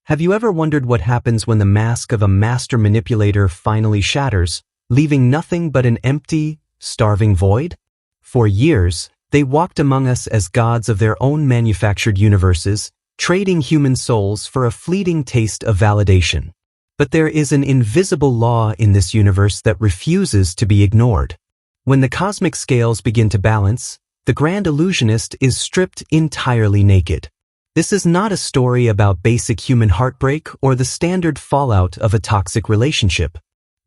Have you ever wondered what happens when the mask of a master manipulator finally shatters, leaving nothing but an empty, starving void? For years, they walked among us as gods of their own manufactured universes, trading human souls for a fleeting taste of validation. But there is an invisible law in this universe that refuses to be ignored. When the cosmic scales begin to balance, the grand illusionist is stripped entirely naked. This is not a story about basic human heartbreak or the standard fallout of a toxic relationship.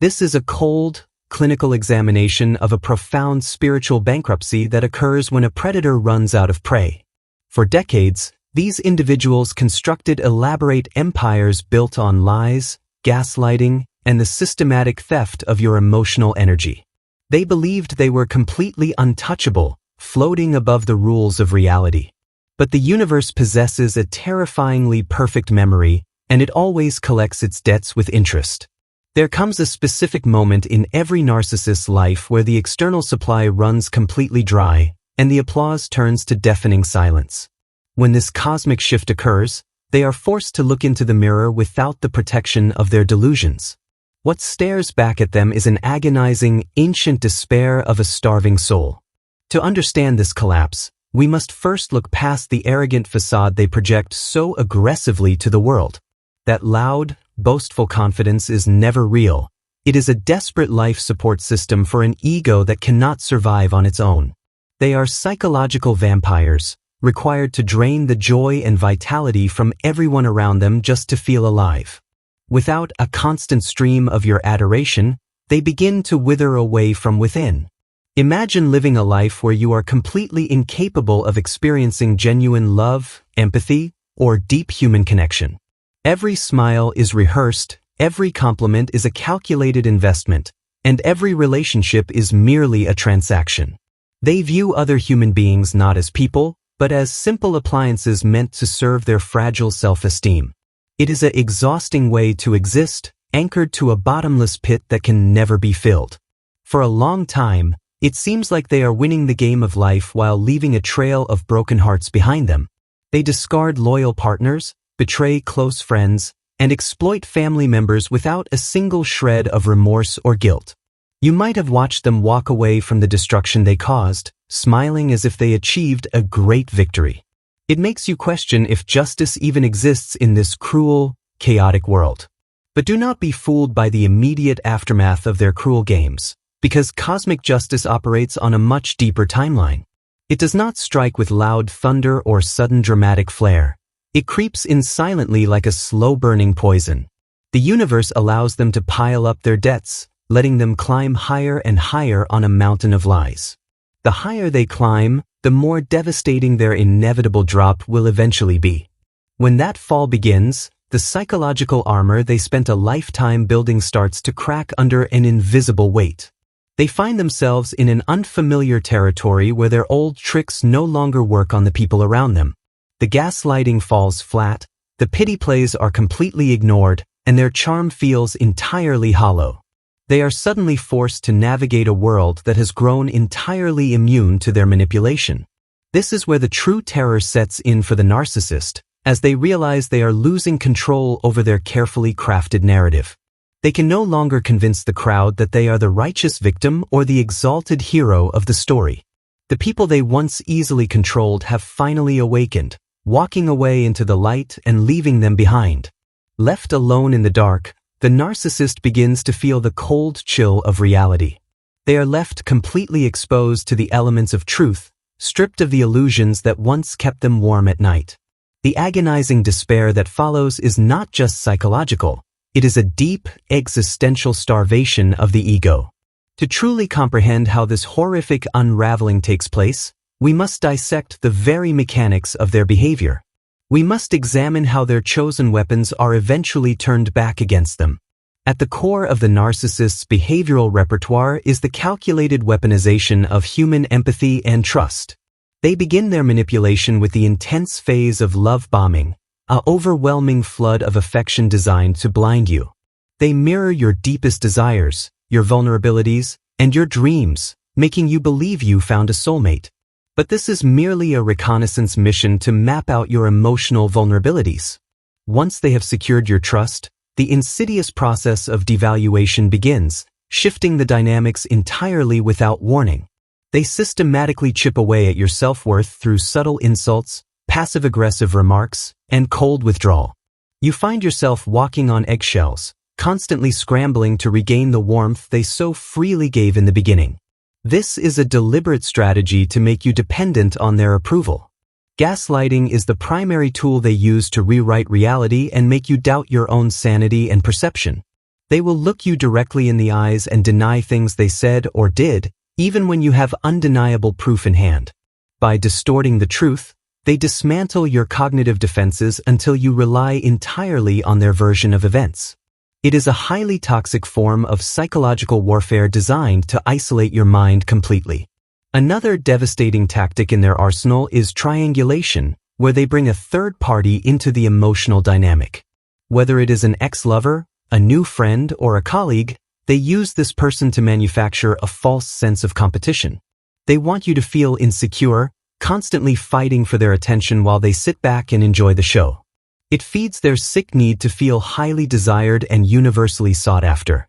This is a cold, clinical examination of a profound spiritual bankruptcy that occurs when a predator runs out of prey. For decades, these individuals constructed elaborate empires built on lies, gaslighting, and the systematic theft of your emotional energy. They believed they were completely untouchable, floating above the rules of reality. But the universe possesses a terrifyingly perfect memory, and it always collects its debts with interest. There comes a specific moment in every narcissist's life where the external supply runs completely dry, and the applause turns to deafening silence. When this cosmic shift occurs, they are forced to look into the mirror without the protection of their delusions. What stares back at them is an agonizing, ancient despair of a starving soul. To understand this collapse, we must first look past the arrogant facade they project so aggressively to the world. That loud, boastful confidence is never real. It is a desperate life support system for an ego that cannot survive on its own. They are psychological vampires, required to drain the joy and vitality from everyone around them just to feel alive. Without a constant stream of your adoration, they begin to wither away from within. Imagine living a life where you are completely incapable of experiencing genuine love, empathy, or deep human connection. Every smile is rehearsed, every compliment is a calculated investment, and every relationship is merely a transaction. They view other human beings not as people, but as simple appliances meant to serve their fragile self-esteem. It is an exhausting way to exist, anchored to a bottomless pit that can never be filled. For a long time, it seems like they are winning the game of life while leaving a trail of broken hearts behind them. They discard loyal partners, betray close friends, and exploit family members without a single shred of remorse or guilt. You might have watched them walk away from the destruction they caused, smiling as if they achieved a great victory. It makes you question if justice even exists in this cruel, chaotic world. But do not be fooled by the immediate aftermath of their cruel games, because cosmic justice operates on a much deeper timeline. It does not strike with loud thunder or sudden dramatic flare. It creeps in silently like a slow-burning poison. The universe allows them to pile up their debts, letting them climb higher and higher on a mountain of lies. The higher they climb, the more devastating their inevitable drop will eventually be. When that fall begins, the psychological armor they spent a lifetime building starts to crack under an invisible weight. They find themselves in an unfamiliar territory where their old tricks no longer work on the people around them. The gaslighting falls flat, the pity plays are completely ignored, and their charm feels entirely hollow. They are suddenly forced to navigate a world that has grown entirely immune to their manipulation. This is where the true terror sets in for the narcissist, as they realize they are losing control over their carefully crafted narrative. They can no longer convince the crowd that they are the righteous victim or the exalted hero of the story. The people they once easily controlled have finally awakened, walking away into the light and leaving them behind. Left alone in the dark, the narcissist begins to feel the cold chill of reality. They are left completely exposed to the elements of truth, stripped of the illusions that once kept them warm at night. The agonizing despair that follows is not just psychological, it is a deep, existential starvation of the ego. To truly comprehend how this horrific unraveling takes place, we must dissect the very mechanics of their behavior. We must examine how their chosen weapons are eventually turned back against them. At the core of the narcissist's behavioral repertoire is the calculated weaponization of human empathy and trust. They begin their manipulation with the intense phase of love bombing, an overwhelming flood of affection designed to blind you. They mirror your deepest desires, your vulnerabilities, and your dreams, making you believe you found a soulmate. But this is merely a reconnaissance mission to map out your emotional vulnerabilities. Once they have secured your trust, the insidious process of devaluation begins, shifting the dynamics entirely without warning. They systematically chip away at your self-worth through subtle insults, passive-aggressive remarks, and cold withdrawal. You find yourself walking on eggshells, constantly scrambling to regain the warmth they so freely gave in the beginning. This is a deliberate strategy to make you dependent on their approval. Gaslighting is the primary tool they use to rewrite reality and make you doubt your own sanity and perception. They will look you directly in the eyes and deny things they said or did, even when you have undeniable proof in hand. By distorting the truth, they dismantle your cognitive defenses until you rely entirely on their version of events. It is a highly toxic form of psychological warfare designed to isolate your mind completely. Another devastating tactic in their arsenal is triangulation, where they bring a third party into the emotional dynamic. Whether it is an ex-lover, a new friend, or a colleague, they use this person to manufacture a false sense of competition. They want you to feel insecure, constantly fighting for their attention while they sit back and enjoy the show. It feeds their sick need to feel highly desired and universally sought after.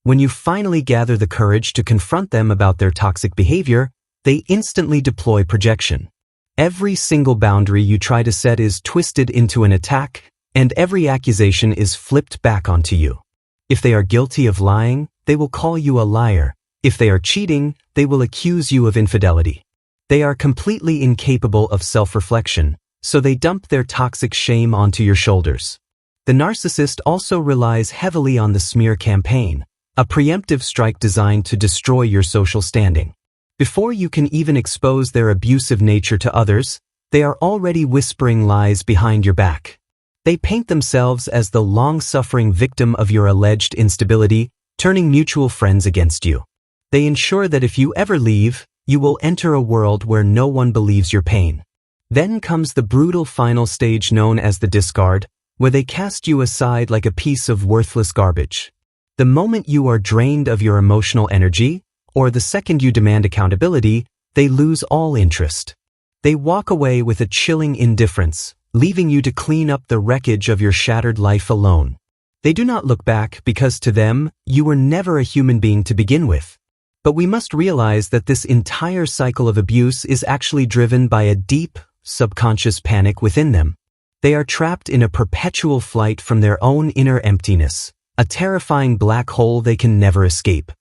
When you finally gather the courage to confront them about their toxic behavior, they instantly deploy projection. Every single boundary you try to set is twisted into an attack, and every accusation is flipped back onto you. If they are guilty of lying, they will call you a liar. If they are cheating, they will accuse you of infidelity. They are completely incapable of self-reflection, so they dump their toxic shame onto your shoulders. The narcissist also relies heavily on the smear campaign, a preemptive strike designed to destroy your social standing. Before you can even expose their abusive nature to others, they are already whispering lies behind your back. They paint themselves as the long-suffering victim of your alleged instability, turning mutual friends against you. They ensure that if you ever leave, you will enter a world where no one believes your pain. Then comes the brutal final stage known as the discard, where they cast you aside like a piece of worthless garbage. The moment you are drained of your emotional energy, or the second you demand accountability, they lose all interest. They walk away with a chilling indifference, leaving you to clean up the wreckage of your shattered life alone. They do not look back because to them, you were never a human being to begin with. But we must realize that this entire cycle of abuse is actually driven by a deep, subconscious panic within them. They are trapped in a perpetual flight from their own inner emptiness, a terrifying black hole they can never escape.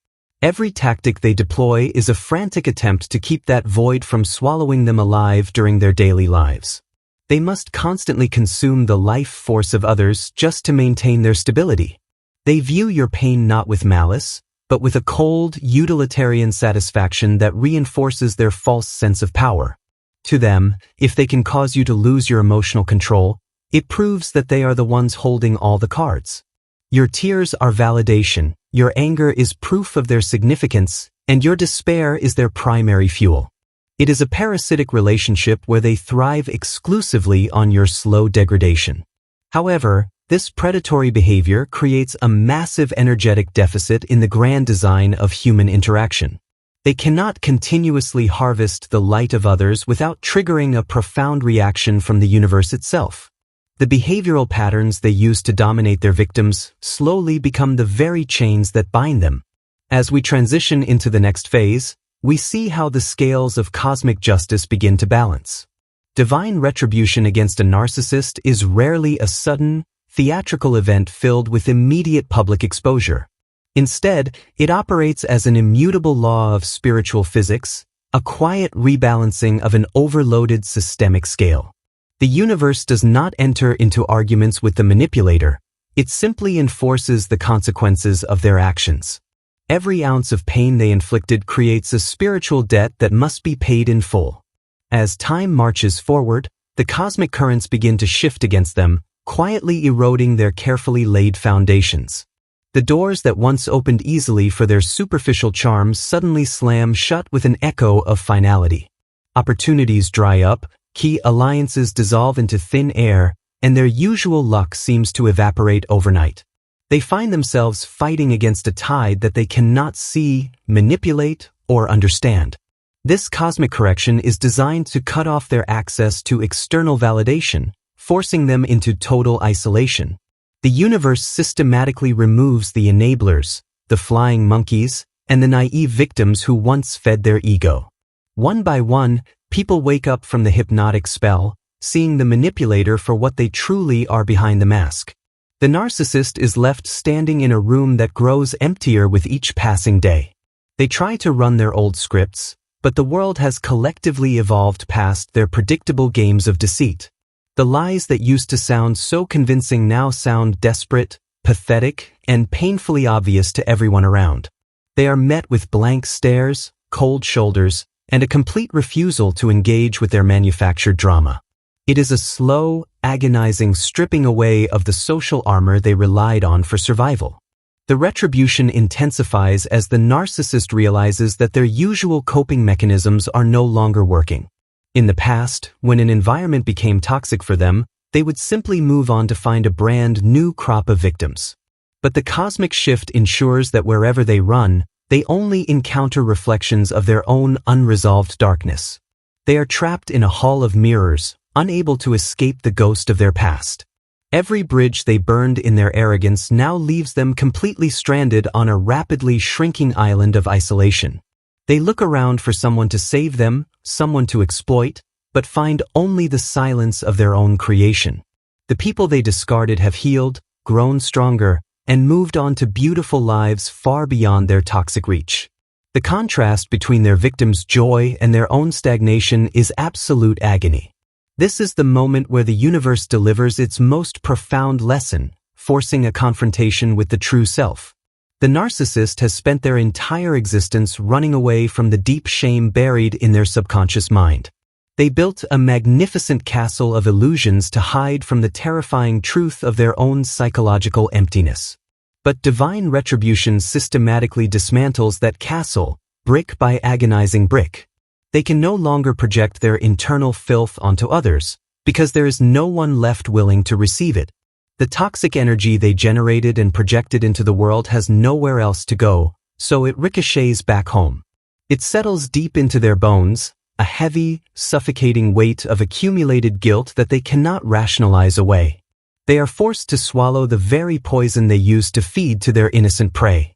Every tactic they deploy is a frantic attempt to keep that void from swallowing them alive during their daily lives. They must constantly consume the life force of others just to maintain their stability. They view your pain not with malice, but with a cold, utilitarian satisfaction that reinforces their false sense of power. To them, if they can cause you to lose your emotional control, it proves that they are the ones holding all the cards. Your tears are validation, your anger is proof of their significance, and your despair is their primary fuel. It is a parasitic relationship where they thrive exclusively on your slow degradation. However, this predatory behavior creates a massive energetic deficit in the grand design of human interaction. They cannot continuously harvest the light of others without triggering a profound reaction from the universe itself. The behavioral patterns they use to dominate their victims slowly become the very chains that bind them. As we transition into the next phase, we see how the scales of cosmic justice begin to balance. Divine retribution against a narcissist is rarely a sudden, theatrical event filled with immediate public exposure. Instead, it operates as an immutable law of spiritual physics, a quiet rebalancing of an overloaded systemic scale. The universe does not enter into arguments with the manipulator, it simply enforces the consequences of their actions. Every ounce of pain they inflicted creates a spiritual debt that must be paid in full. As time marches forward, the cosmic currents begin to shift against them, quietly eroding their carefully laid foundations. The doors that once opened easily for their superficial charms suddenly slam shut with an echo of finality. Opportunities dry up, key alliances dissolve into thin air, and their usual luck seems to evaporate overnight. They find themselves fighting against a tide that they cannot see, manipulate, or understand. This cosmic correction is designed to cut off their access to external validation, forcing them into total isolation. The universe systematically removes the enablers, the flying monkeys, and the naive victims who once fed their ego. One by one, people wake up from the hypnotic spell, seeing the manipulator for what they truly are behind the mask. The narcissist is left standing in a room that grows emptier with each passing day. They try to run their old scripts, but the world has collectively evolved past their predictable games of deceit. The lies that used to sound so convincing now sound desperate, pathetic, and painfully obvious to everyone around. They are met with blank stares, cold shoulders, and a complete refusal to engage with their manufactured drama. It is a slow, agonizing stripping away of the social armor they relied on for survival. The retribution intensifies as the narcissist realizes that their usual coping mechanisms are no longer working. In the past, when an environment became toxic for them, they would simply move on to find a brand new crop of victims. But the cosmic shift ensures that wherever they run, they only encounter reflections of their own unresolved darkness. They are trapped in a hall of mirrors, unable to escape the ghost of their past. Every bridge they burned in their arrogance now leaves them completely stranded on a rapidly shrinking island of isolation. They look around for someone to save them, someone to exploit, but find only the silence of their own creation. The people they discarded have healed, grown stronger, and moved on to beautiful lives far beyond their toxic reach. The contrast between their victims' joy and their own stagnation is absolute agony. This is the moment where the universe delivers its most profound lesson, forcing a confrontation with the true self. The narcissist has spent their entire existence running away from the deep shame buried in their subconscious mind. They built a magnificent castle of illusions to hide from the terrifying truth of their own psychological emptiness. But divine retribution systematically dismantles that castle, brick by agonizing brick. They can no longer project their internal filth onto others, because there is no one left willing to receive it. The toxic energy they generated and projected into the world has nowhere else to go, so it ricochets back home. It settles deep into their bones, a heavy, suffocating weight of accumulated guilt that they cannot rationalize away. They are forced to swallow the very poison they used to feed to their innocent prey.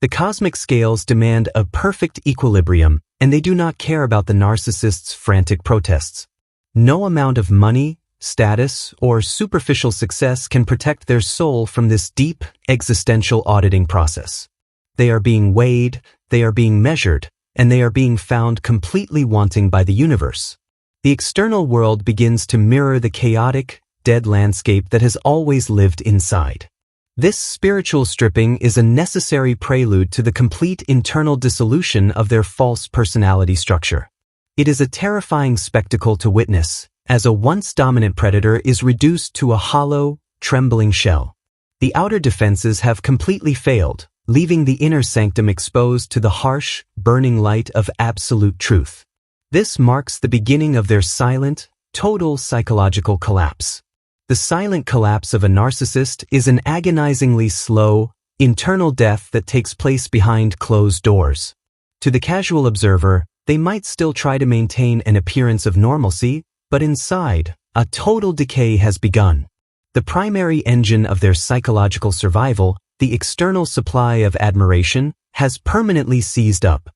The cosmic scales demand a perfect equilibrium, and they do not care about the narcissist's frantic protests. No amount of money, status, or superficial success can protect their soul from this deep, existential auditing process. They are being weighed, they are being measured, and they are being found completely wanting by the universe. The external world begins to mirror the chaotic, dead landscape that has always lived inside. This spiritual stripping is a necessary prelude to the complete internal dissolution of their false personality structure. It is a terrifying spectacle to witness, as a once dominant predator is reduced to a hollow, trembling shell. The outer defenses have completely failed, leaving the inner sanctum exposed to the harsh, burning light of absolute truth. This marks the beginning of their silent, total psychological collapse. The silent collapse of a narcissist is an agonizingly slow, internal death that takes place behind closed doors. To the casual observer, they might still try to maintain an appearance of normalcy, but inside, a total decay has begun. The primary engine of their psychological survival, the external supply of admiration, has permanently seized up.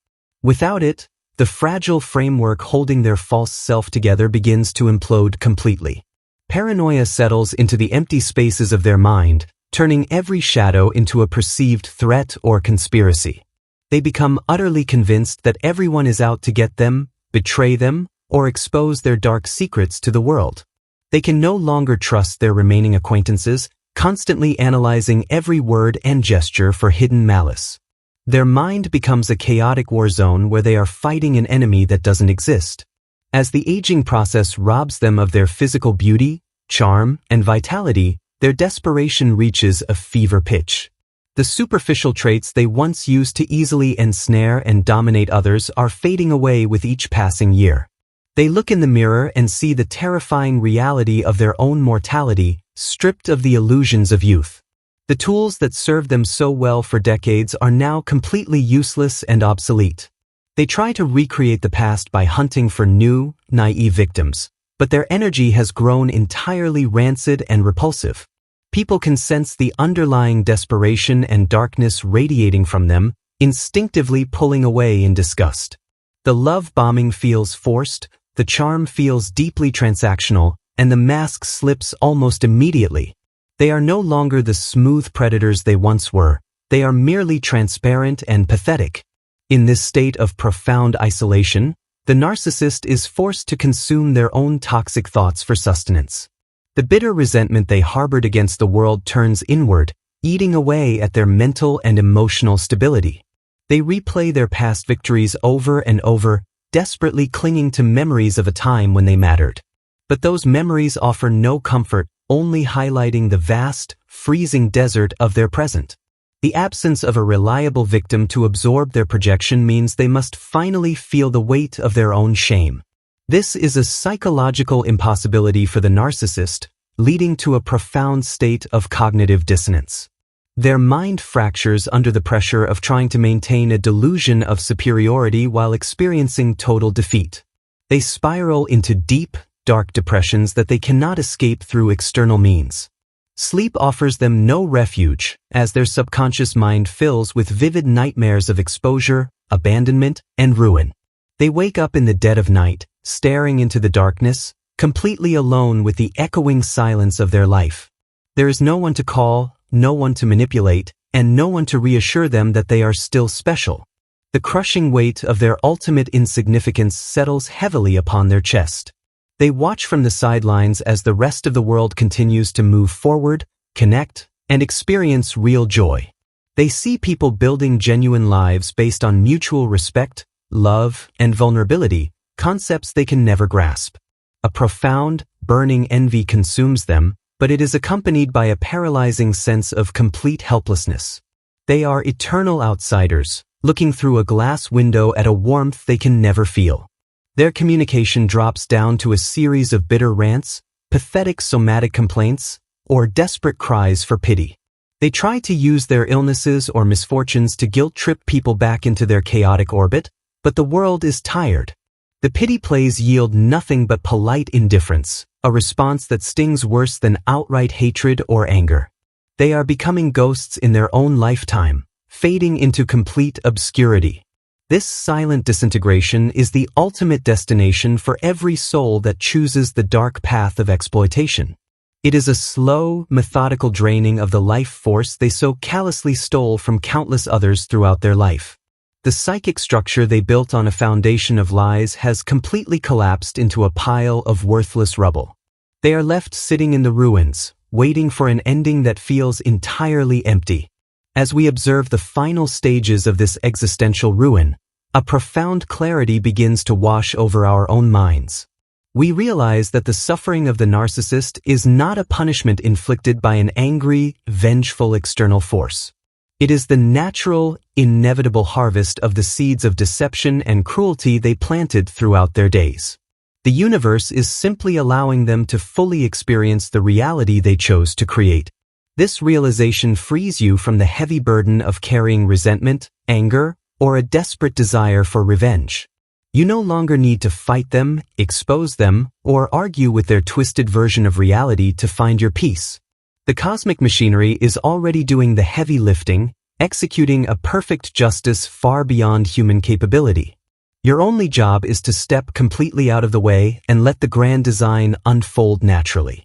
Without it, the fragile framework holding their false self together begins to implode completely. Paranoia settles into the empty spaces of their mind, turning every shadow into a perceived threat or conspiracy. They become utterly convinced that everyone is out to get them, betray them, or expose their dark secrets to the world. They can no longer trust their remaining acquaintances, constantly analyzing every word and gesture for hidden malice. Their mind becomes a chaotic war zone where they are fighting an enemy that doesn't exist. As the aging process robs them of their physical beauty, charm, and vitality, their desperation reaches a fever pitch. The superficial traits they once used to easily ensnare and dominate others are fading away with each passing year. They look in the mirror and see the terrifying reality of their own mortality, stripped of the illusions of youth. The tools that served them so well for decades are now completely useless and obsolete. They try to recreate the past by hunting for new, naive victims. but their energy has grown entirely rancid and repulsive. People can sense the underlying desperation and darkness radiating from them, instinctively pulling away in disgust. The love bombing feels forced, the charm feels deeply transactional, and the mask slips almost immediately. They are no longer the smooth predators they once were. They are merely transparent and pathetic. In this state of profound isolation, the narcissist is forced to consume their own toxic thoughts for sustenance. The bitter resentment they harbored against the world turns inward, eating away at their mental and emotional stability. They replay their past victories over and over, desperately clinging to memories of a time when they mattered. But those memories offer no comfort, only highlighting the vast, freezing desert of their present. The absence of a reliable victim to absorb their projection means they must finally feel the weight of their own shame. This is a psychological impossibility for the narcissist, leading to a profound state of cognitive dissonance. Their mind fractures under the pressure of trying to maintain a delusion of superiority while experiencing total defeat. They spiral into deep, dark depressions that they cannot escape through external means. Sleep offers them no refuge, as their subconscious mind fills with vivid nightmares of exposure, abandonment, and ruin. They wake up in the dead of night, staring into the darkness, completely alone with the echoing silence of their life. There is no one to call, no one to manipulate, and no one to reassure them that they are still special. The crushing weight of their ultimate insignificance settles heavily upon their chest. They watch from the sidelines as the rest of the world continues to move forward, connect, and experience real joy. They see people building genuine lives based on mutual respect, love, and vulnerability, concepts they can never grasp. A profound, burning envy consumes them, but it is accompanied by a paralyzing sense of complete helplessness. They are eternal outsiders, looking through a glass window at a warmth they can never feel. Their communication drops down to a series of bitter rants, pathetic somatic complaints, or desperate cries for pity. They try to use their illnesses or misfortunes to guilt-trip people back into their chaotic orbit, but the world is tired. The pity plays yield nothing but polite indifference, a response that stings worse than outright hatred or anger. They are becoming ghosts in their own lifetime, fading into complete obscurity. This silent disintegration is the ultimate destination for every soul that chooses the dark path of exploitation. It is a slow, methodical draining of the life force they so callously stole from countless others throughout their life. The psychic structure they built on a foundation of lies has completely collapsed into a pile of worthless rubble. They are left sitting in the ruins, waiting for an ending that feels entirely empty. As we observe the final stages of this existential ruin, a profound clarity begins to wash over our own minds. We realize that the suffering of the narcissist is not a punishment inflicted by an angry, vengeful external force. It is the natural, inevitable harvest of the seeds of deception and cruelty they planted throughout their days. The universe is simply allowing them to fully experience the reality they chose to create. This realization frees you from the heavy burden of carrying resentment, anger, or a desperate desire for revenge. You no longer need to fight them, expose them, or argue with their twisted version of reality to find your peace. The cosmic machinery is already doing the heavy lifting, executing a perfect justice far beyond human capability. Your only job is to step completely out of the way and let the grand design unfold naturally.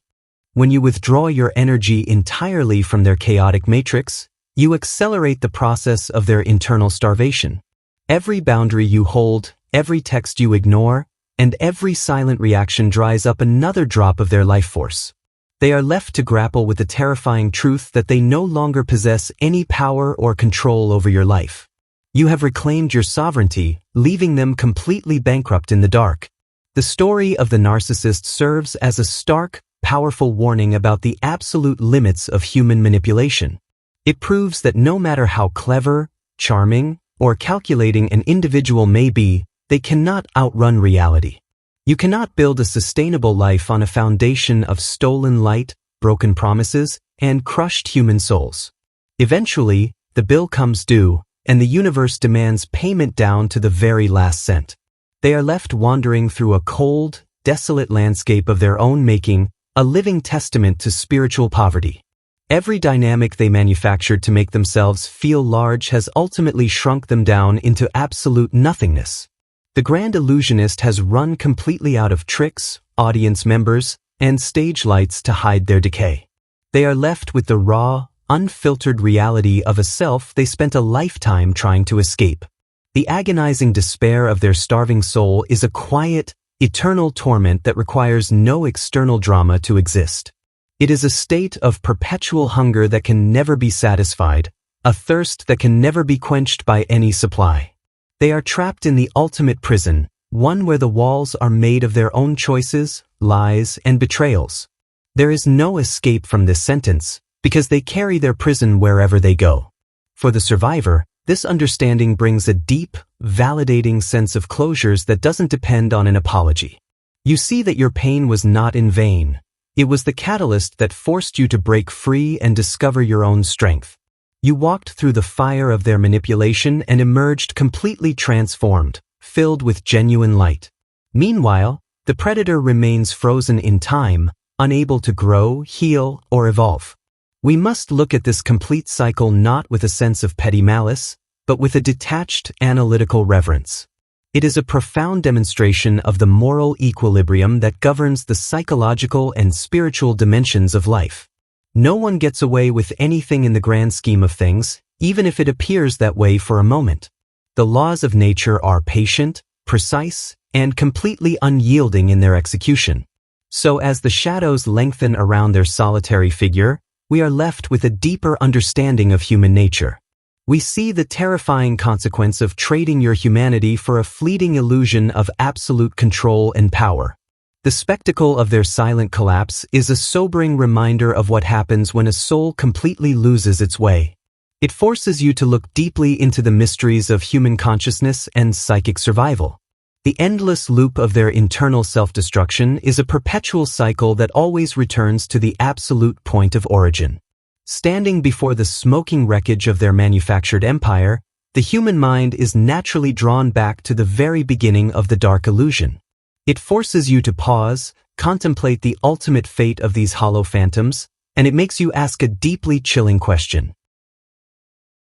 When you withdraw your energy entirely from their chaotic matrix, you accelerate the process of their internal starvation. Every boundary you hold, every text you ignore, and every silent reaction dries up another drop of their life force. They are left to grapple with the terrifying truth that they no longer possess any power or control over your life. You have reclaimed your sovereignty, leaving them completely bankrupt in the dark. The story of the narcissist serves as a stark, powerful warning about the absolute limits of human manipulation. It proves that no matter how clever, charming, or calculating an individual may be, they cannot outrun reality. You cannot build a sustainable life on a foundation of stolen light, broken promises, and crushed human souls. Eventually, the bill comes due, and the universe demands payment down to the very last cent. They are left wandering through a cold, desolate landscape of their own making, a living testament to spiritual poverty. Every dynamic they manufactured to make themselves feel large has ultimately shrunk them down into absolute nothingness. The grand illusionist has run completely out of tricks, audience members, and stage lights to hide their decay. They are left with the raw, unfiltered reality of a self they spent a lifetime trying to escape. The agonizing despair of their starving soul is a quiet, eternal torment that requires no external drama to exist. It is a state of perpetual hunger that can never be satisfied, a thirst that can never be quenched by any supply. They are trapped in the ultimate prison, one where the walls are made of their own choices, lies, and betrayals. There is no escape from this sentence, because they carry their prison wherever they go. For the survivor, this understanding brings a deep, validating sense of closures that doesn't depend on an apology. You see that your pain was not in vain. It was the catalyst that forced you to break free and discover your own strength. You walked through the fire of their manipulation and emerged completely transformed, filled with genuine light. Meanwhile, the predator remains frozen in time, unable to grow, heal, or evolve. We must look at this complete cycle not with a sense of petty malice, but with a detached, analytical reverence. It is a profound demonstration of the moral equilibrium that governs the psychological and spiritual dimensions of life. No one gets away with anything in the grand scheme of things, even if it appears that way for a moment. The laws of nature are patient, precise, and completely unyielding in their execution. So as the shadows lengthen around their solitary figure, we are left with a deeper understanding of human nature. We see the terrifying consequence of trading your humanity for a fleeting illusion of absolute control and power. The spectacle of their silent collapse is a sobering reminder of what happens when a soul completely loses its way. It forces you to look deeply into the mysteries of human consciousness and psychic survival. The endless loop of their internal self-destruction is a perpetual cycle that always returns to the absolute point of origin. Standing before the smoking wreckage of their manufactured empire, the human mind is naturally drawn back to the very beginning of the dark illusion. It forces you to pause, contemplate the ultimate fate of these hollow phantoms, and it makes you ask a deeply chilling question.